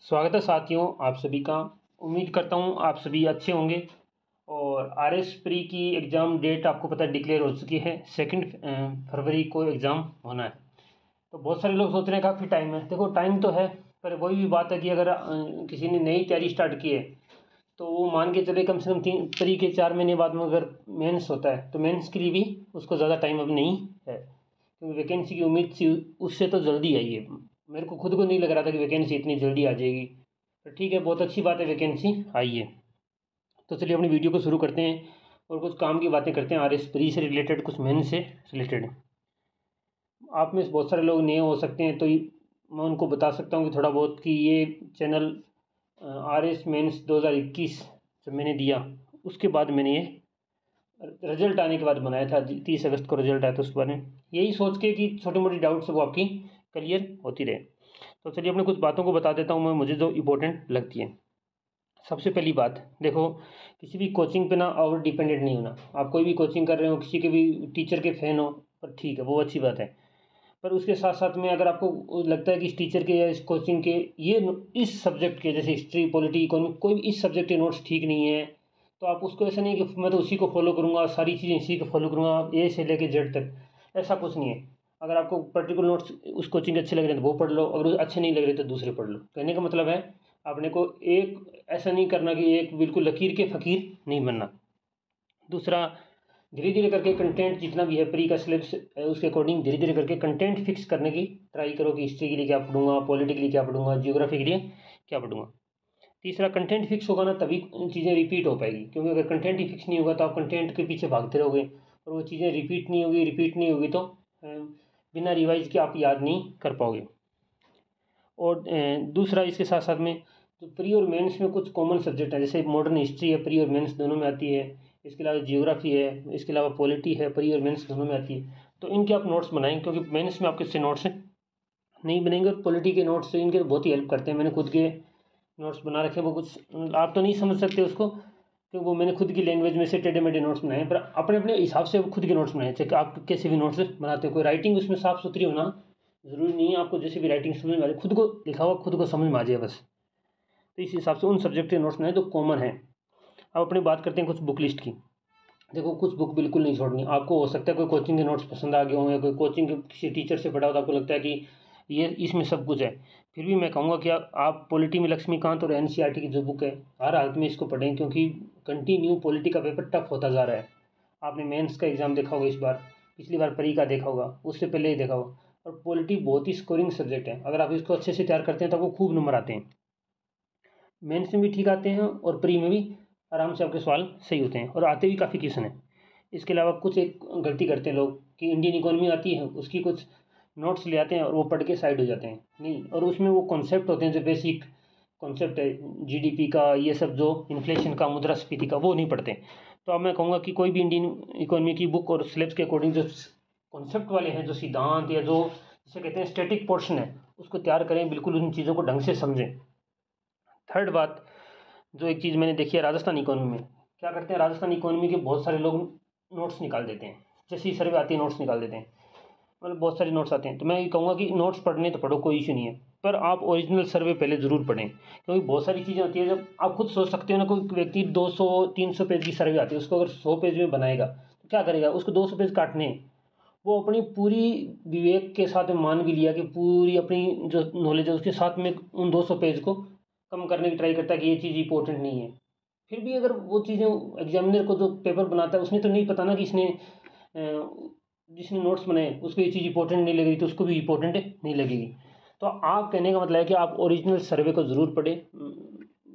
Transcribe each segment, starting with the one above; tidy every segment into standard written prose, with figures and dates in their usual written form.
स्वागत है साथियों आप सभी का। उम्मीद करता हूँ आप सभी अच्छे होंगे। और आरएस प्री की एग्ज़ाम डेट आपको पता है डिक्लेयर हो चुकी है। 2 फरवरी को एग्ज़ाम होना है। तो बहुत सारे लोग सोच रहे हैं काफ़ी टाइम है। देखो टाइम तो है, पर वही भी बात है कि अगर किसी ने नई तैयारी स्टार्ट की है तो वो मान के चले कम से कम 3 के 4 महीने बाद में अगर मेंस होता है तो मेंस के लिए भी उसको ज़्यादा टाइम अब नहीं है, क्योंकि वैकेंसी की उम्मीद थी उससे तो जल्दी आई है। मेरे को खुद को नहीं लग रहा था कि वैकेंसी इतनी जल्दी आ जाएगी। तो ठीक है, बहुत अच्छी बात है, वैकेंसी आई है। तो चलिए अपनी वीडियो को शुरू करते हैं और कुछ काम की बातें करते हैं। आर एस प्री से रिलेटेड, कुछ मेन से रिलेटेड। आप में से बहुत सारे लोग नए हो सकते हैं, तो मैं उनको बता सकता हूँ कि थोड़ा बहुत कि ये चैनल आर एस मेन्स 2021 जब मैंने दिया उसके बाद मैंने ये रिजल्ट आने के बाद बनाया था। 30 अगस्त को रिजल्ट आया था, उसके बारे में यही सोच के कि छोटी मोटी डाउट्स वो आपकी क्लियर होती रहे। तो चलिए अपने कुछ बातों को बता देता हूँ मैं, मुझे जो इम्पोर्टेंट लगती है। सबसे पहली बात, देखो किसी भी कोचिंग पे ना ओवर डिपेंडेंट नहीं होना। आप कोई भी कोचिंग कर रहे हो, किसी के भी टीचर के फैन हो, पर ठीक है वो अच्छी बात है। पर उसके साथ साथ में अगर आपको लगता है कि इस टीचर के या इस कोचिंग के इस सब्जेक्ट के, जैसे हिस्ट्री पॉलिटी इकोनॉमी, कोई भी इस सब्जेक्ट के नोट्स ठीक नहीं है, तो आप उसको ऐसा नहीं कि मैं तो उसी को फॉलो करूँगा, सारी चीज़ें इसी को फॉलो करूँगा ए से लेके जेड तक, ऐसा कुछ नहीं है। अगर आपको पर्टिकुलर नोट्स उस कोचिंग के अच्छे लग रहे हैं तो वो पढ़ लो, अगर अच्छे नहीं लग रहे तो दूसरे पढ़ लो। कहने का मतलब है आपने को एक ऐसा नहीं करना कि एक बिल्कुल लकीर के फ़कीर नहीं बनना। दूसरा, धीरे धीरे करके कंटेंट जितना भी है प्री का सिलेबस उसके अकॉर्डिंग धीरे धीरे करके कंटेंट फिक्स करने की ट्राई करो कि हिस्ट्री के लिए क्या पढ़ूंगा, पॉलिटी के लिए क्या पढ़ूंगा, जियोग्राफी के लिए क्या पढ़ूंगा। तीसरा, कंटेंट फिक्स होगा ना तभी चीज़ें रिपीट हो पाएगी, क्योंकि अगर कंटेंट ही फिक्स नहीं होगा तो आप कंटेंट के पीछे भागते रहोगे और वो चीज़ें रिपीट नहीं होगी तो बिना रिवाइज के आप याद नहीं कर पाओगे। और दूसरा, इसके साथ साथ में जो प्री और मेंस में कुछ कॉमन सब्जेक्ट है, जैसे मॉडर्न हिस्ट्री है, प्री और मेंस दोनों में आती है। इसके अलावा जियोग्राफी है, इसके अलावा पॉलिटी है, प्री और मेंस दोनों में आती है। तो इनके आप नोट्स बनाएं, क्योंकि मेंस में आपके इससे नोट्स नहीं बनेंगे। और पॉलिटी के नोट्स से इनके बहुत ही हेल्प करते हैं। मैंने खुद के नोट्स बना रखे हैं, वो कुछ आप तो नहीं समझ सकते उसको, क्योंकि वो मैंने खुद की लैंग्वेज में से टेढ़े मेढ़े नोट्स बनाए हैं, पर अपने अपने हिसाब से खुद के नोट्स बनाए। चाहे आप कैसे भी नोट्स बनाते हो, कोई राइटिंग उसमें साफ सुथरी होना ज़रूरी नहीं है। आपको जैसे भी राइटिंग समझ में आ जाए, खुद को लिखा हुआ खुद को समझ में आ जाए बस, तो इस हिसाब से उन सब्जेक्ट के नोट्स बनाए जो कॉमन है। अब अपनी बात करते हैं कुछ बुक लिस्ट की। देखो कुछ बुक बिल्कुल नहीं छोड़नी। आपको हो सकता है कोई कोचिंग के नोट्स पसंद आ गए हों, या कोई कोचिंग के किसी टीचर से पढ़ा हो तो आपको लगता है कि ये इसमें सब कुछ है। फिर भी मैं कहूँगा कि आप पॉलिटी में लक्ष्मीकांत और एनसीईआरटी की जो बुक है हर हालत में इसको पढ़ें, क्योंकि कंटिन्यू पॉलिटी का पेपर टफ होता जा रहा है। आपने मेंस का एग्ज़ाम देखा होगा इस बार, पिछली बार परी का देखा होगा, उससे पहले ही देखा होगा। और पॉलिटी बहुत ही स्कोरिंग सब्जेक्ट है, अगर आप इसको अच्छे से तैयार करते हैं तो आपको खूब नंबर आते हैं। मेंस में भी ठीक आते हैं और प्री में भी आराम से आपके सवाल सही होते हैं और आते भी काफ़ी क्वेश्चन हैं। इसके अलावा कुछ एक गलती करते हैं लोग कि इंडियन इकोनॉमी आती है, उसकी कुछ नोट्स ले आते हैं और वो पढ़ के साइड हो जाते हैं। नहीं, और उसमें वो कॉन्सेप्ट होते हैं जो बेसिक कॉन्सेप्ट है जीडीपी का, ये सब जो इन्फ्लेशन का, मुद्रास्फीति का, वो नहीं पढ़ते। तो अब मैं कहूँगा कि कोई भी इंडियन इकोनॉमी की बुक और सिलेबस के अकॉर्डिंग जो कॉन्सेप्ट वाले हैं, जो सिद्धांत या जो जिसे कहते हैं स्टैटिक पोर्शन है, उसको तैयार करें, बिल्कुल उन चीज़ों को ढंग से समझें। थर्ड बात, जो एक चीज़ मैंने देखी है राजस्थान इकोनॉमी में, क्या करते हैं राजस्थान इकोनॉमी के बहुत सारे लोग नोट्स निकाल देते हैं। जैसे ही सर्वे आती है नोट्स निकाल देते हैं, मतलब बहुत सारे नोट्स आते हैं। तो मैं ये कहूँगा कि नोट्स पढ़ने तो पढ़ो, कोई इशू नहीं है, पर आप ओरिजिनल सर्वे पहले ज़रूर पढ़ें। क्योंकि बहुत सारी चीज़ें होती है, जब आप खुद सोच सकते हो ना, कोई व्यक्ति 200-300 पेज की सर्वे आती है, उसको अगर 100 पेज में बनाएगा तो क्या करेगा, उसको 200 पेज काटने हैं। वो अपनी पूरी विवेक के साथ में मान भी लिया कि पूरी अपनी जो नॉलेज है उसके साथ में उन 200 पेज को कम करने की ट्राई करता है कि ये चीज़ इंपॉर्टेंट नहीं है। फिर भी अगर वो चीज़ें एग्जामिनर को जो पेपर बनाता है उसने तो नहीं पता ना कि इसने जिसने नोट्स बनाए उसको ये चीज़ इंपॉर्टेंट नहीं लगेगी तो उसको भी इंपॉर्टेंट नहीं लगेगी। तो आप कहने का मतलब है कि आप ओरिजिनल सर्वे को ज़रूर पढ़ें।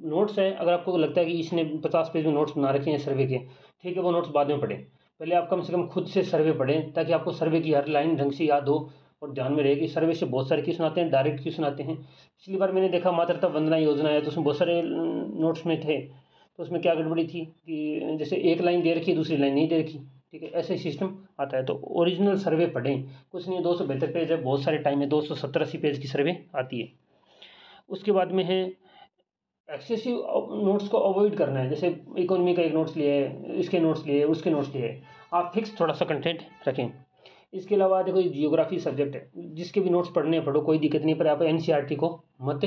नोट्स है, अगर आपको लगता है कि इसने 50 पेज में नोट्स बना रखे हैं सर्वे के, ठीक है वो नोट्स बाद में पढ़ें। पहले आप कम से कम खुद से सर्वे पढ़ें, ताकि आपको सर्वे की हर लाइन ढंग से याद हो और ध्यान में रहे कि सर्वे से बहुत सारे क्वेश्चन आते हैं, डायरेक्ट क्वेश्चन आते हैं। पिछली बार मैंने देखा मातृत्व वंदना योजना है, तो उसमें बहुत सारे नोट्स में थे, तो उसमें क्या गड़बड़ी थी कि जैसे एक लाइन दे रखी है दूसरी लाइन नहीं दे रखी, ठीक है, ऐसे सिस्टम आता है। तो ओरिजिनल सर्वे पढ़ें, कुछ नहीं है, 272 पेज है, बहुत सारे टाइम है, 270-80 पेज की सर्वे आती है। उसके बाद में है एक्सेसिव नोट्स को अवॉइड करना है। जैसे इकोनॉमी का एक नोट्स लिया है, इसके नोट्स लिए, उसके नोट्स लिए, आप फिक्स थोड़ा सा कंटेंट रखें। इसके अलावा देखो जियोग्राफी सब्जेक्ट है, जिसके भी नोट्स पढ़ने हैं पढ़ो, कोई दिक्कत नहीं, पर आप एनसीईआरटी को मत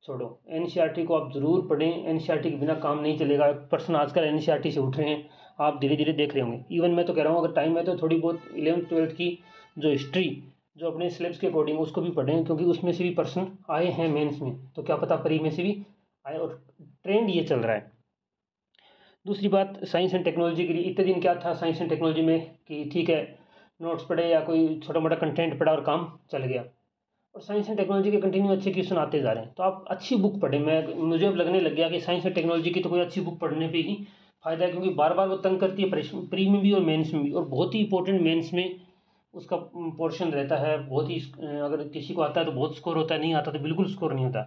छोड़ो, एनसीईआरटी को आप ज़रूर पढ़ें। एनसीईआरटी के बिना काम नहीं चलेगा। पर्सन आजकल एनसीईआरटी से उठ रहे हैं, आप धीरे धीरे देख रहे होंगे। इवन मैं तो कह रहा हूँ, अगर टाइम है तो थोड़ी बहुत 11th-12th की जो हिस्ट्री जो अपने सिलेबस के अकॉर्डिंग उसको भी पढ़ें, क्योंकि उसमें से भी पर्सन आए हैं मेंस में, तो क्या पता प्री में से भी आए, और ट्रेंड ये चल रहा है। दूसरी बात, साइंस एंड टेक्नोलॉजी के लिए इतने दिन क्या था साइंस एंड टेक्नोलॉजी में कि ठीक है, नोट्स पढ़े या कोई छोटा मोटा कंटेंट पढ़ा और काम चल गया। और साइंस एंड टेक्नोलॉजी के कंटिन्यू अच्छे क्वेश्चन आते जा रहे हैं, तो आप अच्छी बुक पढ़ें। मुझे अब लगने लग गया कि साइंस एंड टेक्नोलॉजी की तो कोई अच्छी बुक पढ़ने पे ही फ़ायदा है, क्योंकि बार बार वो तंग करती है, प्री में भी और मेंस में भी, और बहुत ही इंपॉर्टेंट मेंस में उसका पोर्शन रहता है। बहुत ही अगर किसी को आता है तो बहुत स्कोर होता है, नहीं आता तो बिल्कुल स्कोर नहीं होता।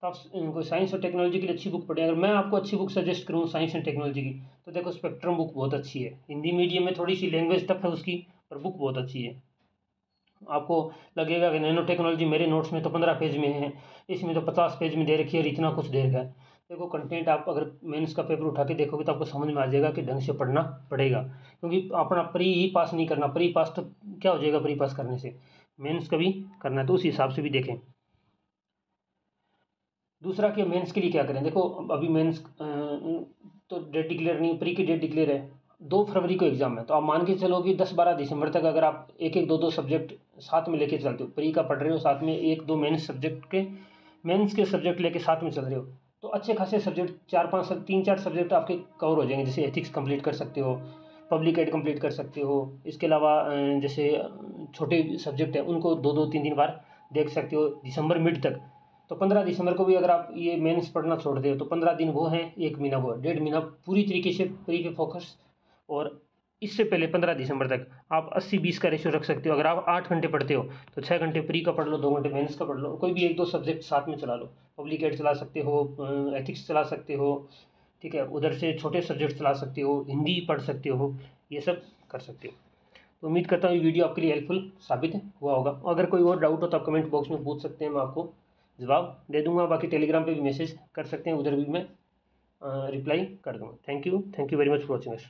तो आप कोई साइंस और टेक्नोलॉजी के लिए अच्छी बुक पढ़ें। अगर मैं आपको अच्छी बुक सजेस्ट करूँ साइंस एंड टेक्नोलॉजी की, तो देखो स्पेक्ट्रम बुक बहुत अच्छी है। हिंदी मीडियम में थोड़ी सी लैंग्वेज टफ है उसकी, पर बुक बहुत अच्छी है। आपको लगेगा कि नैनो टेक्नोलॉजी मेरे नोट्स में तो 15 पेज में है, इसमें तो 50 पेज में दे रखी है और इतना कुछ दे रखा है। देखो कंटेंट आप अगर मेंस का पेपर उठा के देखोगे तो आपको समझ में आ जाएगा कि ढंग से पढ़ना पड़ेगा, क्योंकि अपना प्री ही पास नहीं करना। प्री पास तो क्या हो जाएगा प्री पास करने से, मेंस का भी करना है, तो उस हिसाब से भी देखें। दूसरा कि मेंस के लिए क्या करें। देखो अभी मेंस तो डेट डिक्लेयर नहीं, प्री की डेट डिक्लेयर है, 2 फरवरी को एग्जाम है। तो आप मान के चलो कि 10-12 दिसंबर तक अगर आप एक एक 2-2 सब्जेक्ट साथ में लेके चलते हो, प्री का पढ़ रहे हो, साथ में 1-2 मेंस के सब्जेक्ट लेके साथ में चल रहे हो, तो अच्छे खासे सब्जेक्ट 4-5 3-4 सब्जेक्ट आपके कवर हो जाएंगे। जैसे एथिक्स कंप्लीट कर सकते हो, पब्लिक एड कंप्लीट कर सकते हो। इसके अलावा जैसे छोटे सब्जेक्ट हैं उनको 2-2 3-3 बार देख सकते हो दिसंबर मिड तक। तो 15 दिसंबर को भी अगर आप ये मेंस पढ़ना छोड़ दे तो 15 दिन वो हैं, 1 महीना वो है, 1.5 महीना पूरी तरीके से प्री पे फोकस। और इससे पहले 15 दिसंबर तक आप 80-20 का रेशियो रख सकते हो। अगर आप 8 घंटे पढ़ते हो तो 6 घंटे प्री का पढ़ लो, 2 घंटे मेंस का पढ़ लो, कोई भी 1-2 सब्जेक्ट साथ में चला लो। पब्लिक एड चला सकते हो, एथिक्स चला सकते हो, ठीक है, उधर से छोटे सब्जेक्ट चला सकते हो, हिंदी पढ़ सकते हो, ये सब कर सकते हो। तो उम्मीद करता हूँ ये वीडियो आपके लिए हेल्पफुल साबित हुआ होगा। अगर कोई और डाउट हो तो आप कमेंट बॉक्स में पूछ सकते हैं, मैं आपको जवाब दे दूंगा। बाकी टेलीग्राम पे भी मैसेज कर सकते हैं, उधर भी मैं रिप्लाई कर दूंगा। Thank you very much for watching us.